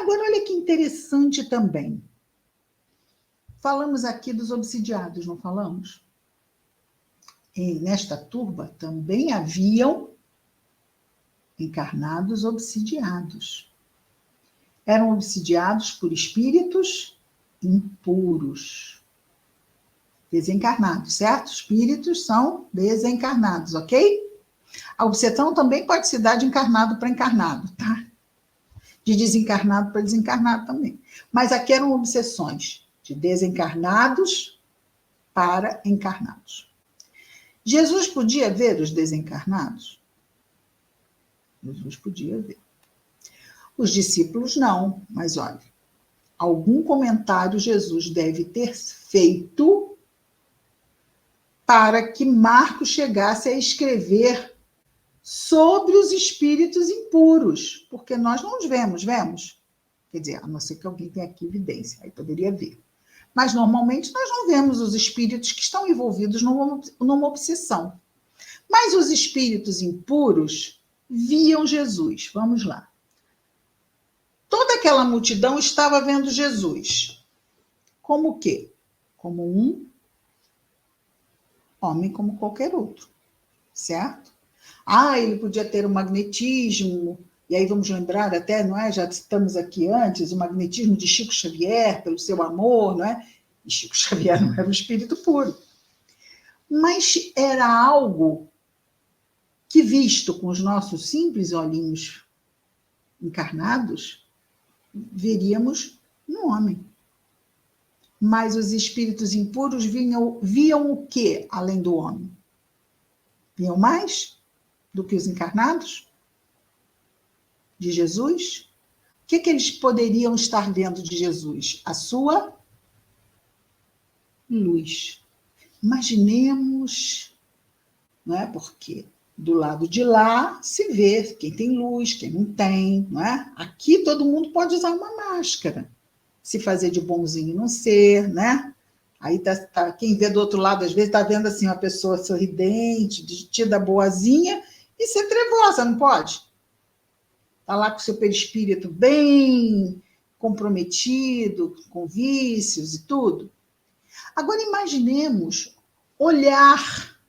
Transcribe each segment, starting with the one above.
Agora, olha que interessante também. Falamos aqui dos obsidiados, não falamos? E nesta turba também haviam encarnados obsidiados. Eram obsidiados por espíritos impuros. Desencarnados, certo? Espíritos são desencarnados, ok? A obsessão também pode se dar de encarnado para encarnado, tá? De desencarnado para desencarnado também. Mas aqui eram obsessões de desencarnados para encarnados. Jesus podia ver os desencarnados? Jesus podia ver. Os discípulos não, mas olha, algum comentário Jesus deve ter feito para que Marcos chegasse a escrever sobre os espíritos impuros, porque nós não os vemos? Quer dizer, a não ser que alguém tenha aqui evidência, aí poderia ver. Mas, normalmente, nós não vemos os espíritos que estão envolvidos numa obsessão. Mas os espíritos impuros viam Jesus. Vamos lá. Toda aquela multidão estava vendo Jesus. Como o quê? Como um homem como qualquer outro, certo? Ele podia ter um magnetismo, e aí vamos lembrar até, não é? Já citamos aqui antes, o magnetismo de Chico Xavier, pelo seu amor, não é? E Chico Xavier não era um espírito puro. Mas era algo que, visto com os nossos simples olhinhos encarnados, veríamos no homem. Mas os espíritos impuros viam o quê além do homem? Viam mais do que os encarnados de Jesus? O que eles poderiam estar vendo de Jesus? A sua luz. Imaginemos, não é? Porque do lado de lá se vê quem tem luz, quem não tem, não é? Aqui todo mundo pode usar uma máscara, se fazer de bonzinho e não ser, né? Aí quem vê do outro lado, às vezes, está vendo assim uma pessoa sorridente, tida boazinha, e ser trevosa, não pode? Está lá com o seu perispírito bem comprometido, com vícios e tudo. Agora imaginemos olhar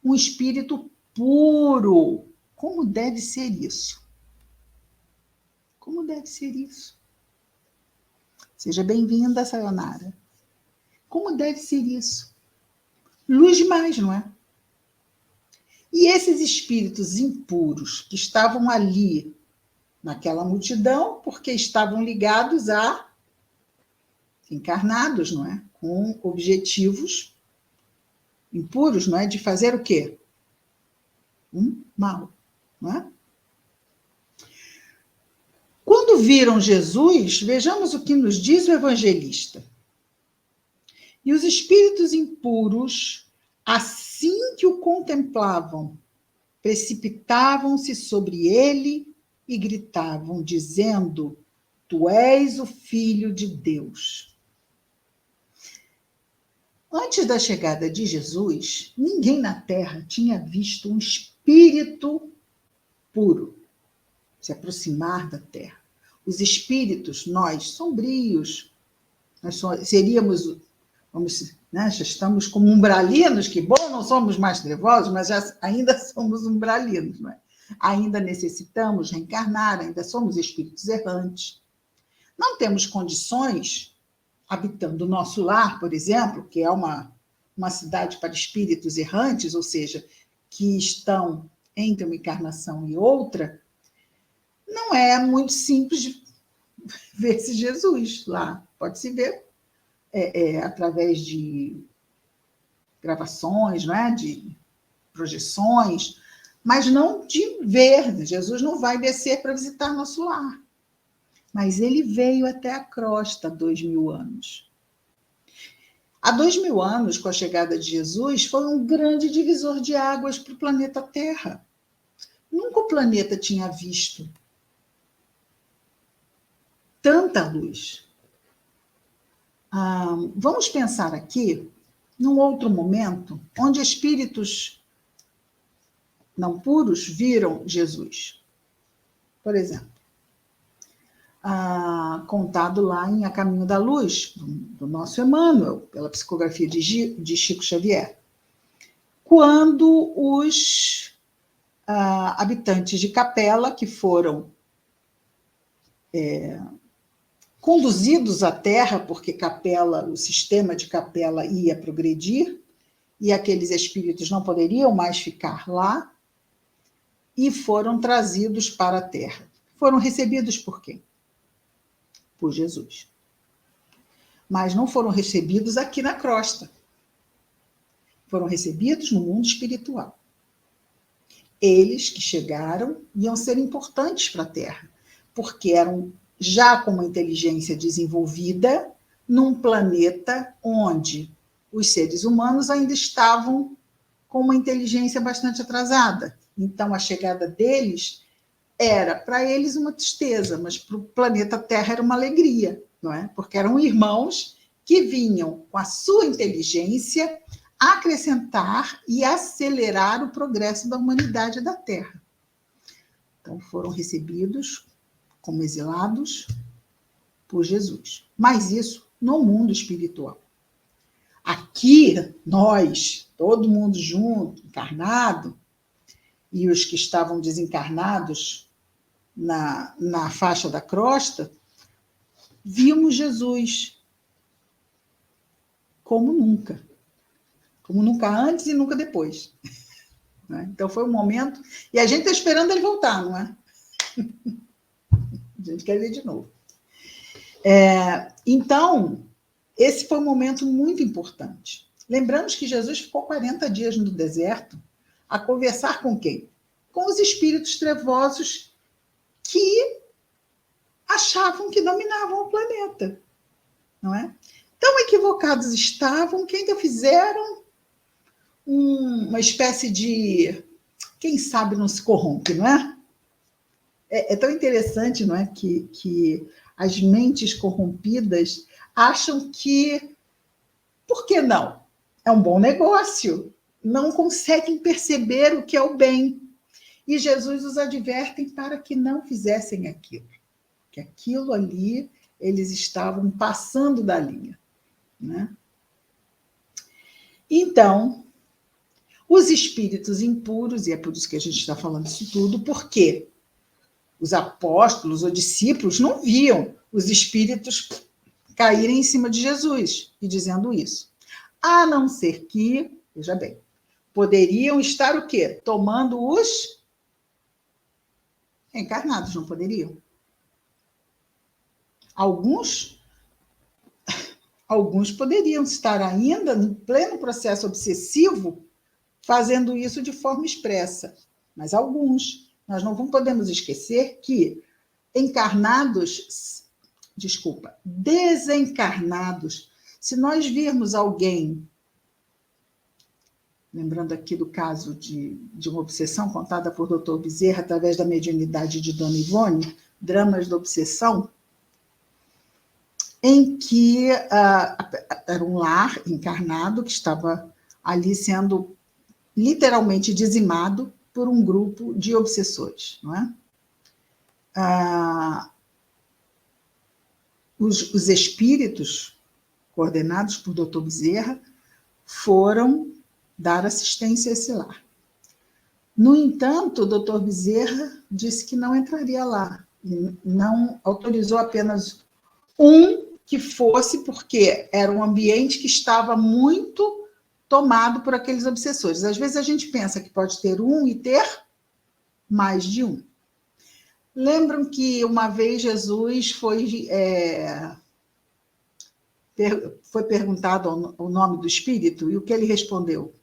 um espírito puro. Como deve ser isso? Como deve ser isso? Seja bem-vinda, Sayonara. Como deve ser isso? Luz demais, não é? E esses espíritos impuros que estavam ali naquela multidão, porque estavam ligados a encarnados, não é? Com objetivos impuros, não é? De fazer o quê? Um mal, não é? Quando viram Jesus, vejamos o que nos diz o evangelista. E os espíritos impuros, assim que o contemplavam, precipitavam-se sobre ele e gritavam, dizendo: Tu és o Filho de Deus. Antes da chegada de Jesus, ninguém na Terra tinha visto um espírito puro se aproximar da Terra. Os espíritos, nós, sombrios, nós seríamos, já estamos como umbralinos, que bom, não somos mais trevosos, mas ainda somos umbralinos, não é? Ainda necessitamos reencarnar, ainda somos espíritos errantes. Não temos condições, habitando o nosso lar, por exemplo, que é uma cidade para espíritos errantes, ou seja, que estão entre uma encarnação e outra, não é muito simples ver-se Jesus lá. Pode-se ver através de gravações, não é? De projeções, mas não de ver. Jesus não vai descer para visitar nosso lar. Mas ele veio até a crosta há 2000 anos. Há 2000 anos, com a chegada de Jesus, foi um grande divisor de águas para o planeta Terra. Nunca o planeta tinha visto tanta luz. Vamos pensar aqui num outro momento onde espíritos não puros viram Jesus. Por exemplo, contado lá em A Caminho da Luz, do nosso Emmanuel, pela psicografia de Chico Xavier. Quando os habitantes de Capela, que foram conduzidos à Terra, porque Capela, o sistema de Capela ia progredir, e aqueles espíritos não poderiam mais ficar lá, e foram trazidos para a Terra. Foram recebidos por quem? Por Jesus. Mas não foram recebidos aqui na crosta. Foram recebidos no mundo espiritual. Eles que chegaram iam ser importantes para a Terra, porque eram já com uma inteligência desenvolvida num planeta onde os seres humanos ainda estavam com uma inteligência bastante atrasada. Então, a chegada deles era, para eles, uma tristeza, mas para o planeta Terra era uma alegria, não é? Porque eram irmãos que vinham, com a sua inteligência, acrescentar e acelerar o progresso da humanidade da Terra. Então, foram recebidos como exilados por Jesus. Mas isso no mundo espiritual. Aqui, nós, todo mundo junto, encarnado, e os que estavam desencarnados na faixa da crosta, vimos Jesus como nunca antes e nunca depois. Então foi um momento, e a gente está esperando ele voltar, não é? A gente quer ver de novo. Então, esse foi um momento muito importante. Lembramos que Jesus ficou 40 dias no deserto a conversar com quem? Com os espíritos trevosos que achavam que dominavam o planeta, não é? Tão equivocados estavam que ainda fizeram uma espécie de... Quem sabe não se corrompe, não é? É tão interessante, não é? Que as mentes corrompidas acham que... Por que não? É um bom negócio. Não conseguem perceber o que é o bem. E Jesus os adverte para que não fizessem aquilo. Que aquilo ali, eles estavam passando da linha, né? Então, os espíritos impuros, e é por isso que a gente está falando isso tudo, porque os apóstolos ou discípulos não viam os espíritos caírem em cima de Jesus e dizendo isso. A não ser que, veja bem, poderiam estar o quê? Tomando os encarnados, não poderiam? Alguns poderiam estar ainda no pleno processo obsessivo fazendo isso de forma expressa, mas alguns. Nós não podemos esquecer que desencarnados, se nós virmos alguém, lembrando aqui do caso de uma obsessão contada por Dr. Bezerra através da mediunidade de Dona Ivone, Dramas da Obsessão, em que era um lar encarnado que estava ali sendo literalmente dizimado por um grupo de obsessores, não é? Os espíritos, coordenados por Dr. Bezerra, foram dar assistência a esse lar. No entanto, o Dr. Bezerra disse que não entraria lá, e não autorizou apenas um que fosse, porque era um ambiente que estava muito tomado por aqueles obsessores. Às vezes a gente pensa que pode ter um e ter mais de um. Lembram que uma vez Jesus foi perguntado o nome do espírito, e o que ele respondeu?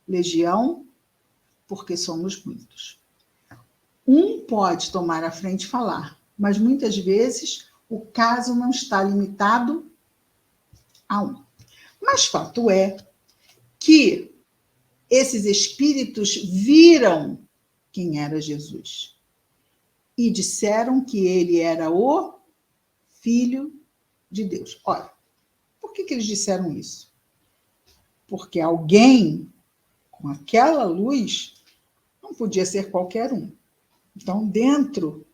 Legião, porque somos muitos. Um pode tomar a frente e falar, mas muitas vezes o caso não está limitado a um. Mas fato é que esses espíritos viram quem era Jesus e disseram que ele era o Filho de Deus. Ora, por que eles disseram isso? Porque alguém com aquela luz não podia ser qualquer um. Então, dentro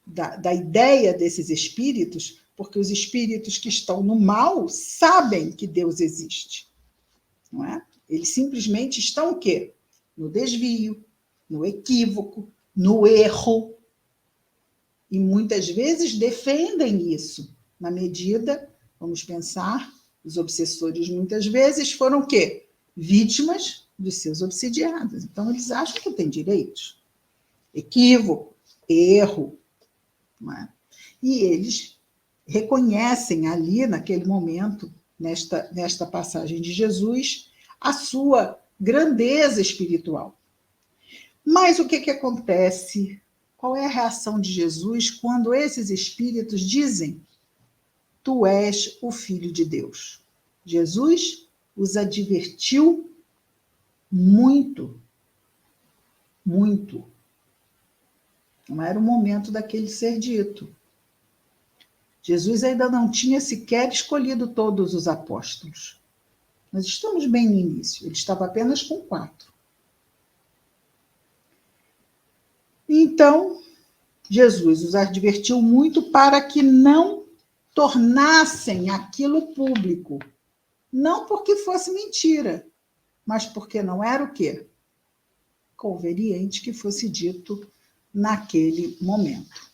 da ideia desses espíritos, porque os espíritos que estão no mal sabem que Deus existe, não é? Eles simplesmente estão o quê? No desvio, no equívoco, no erro, e muitas vezes defendem isso, na medida, vamos pensar, os obsessores muitas vezes foram o quê? Vítimas dos seus obsidiados. Então, eles acham que têm direitos. Equívoco, erro. Não é? E eles reconhecem ali, naquele momento, nesta passagem de Jesus, a sua grandeza espiritual. Mas o que acontece? Qual é a reação de Jesus quando esses espíritos dizem: tu és o Filho de Deus? Jesus os advertiu muito, muito. Não era o momento daquele ser dito. Jesus ainda não tinha sequer escolhido todos os apóstolos. Nós estamos bem no início, ele estava apenas com 4. Então, Jesus os advertiu muito para que não tornassem aquilo público. Não porque fosse mentira, mas porque não era o quê? Conveniente que fosse dito naquele momento.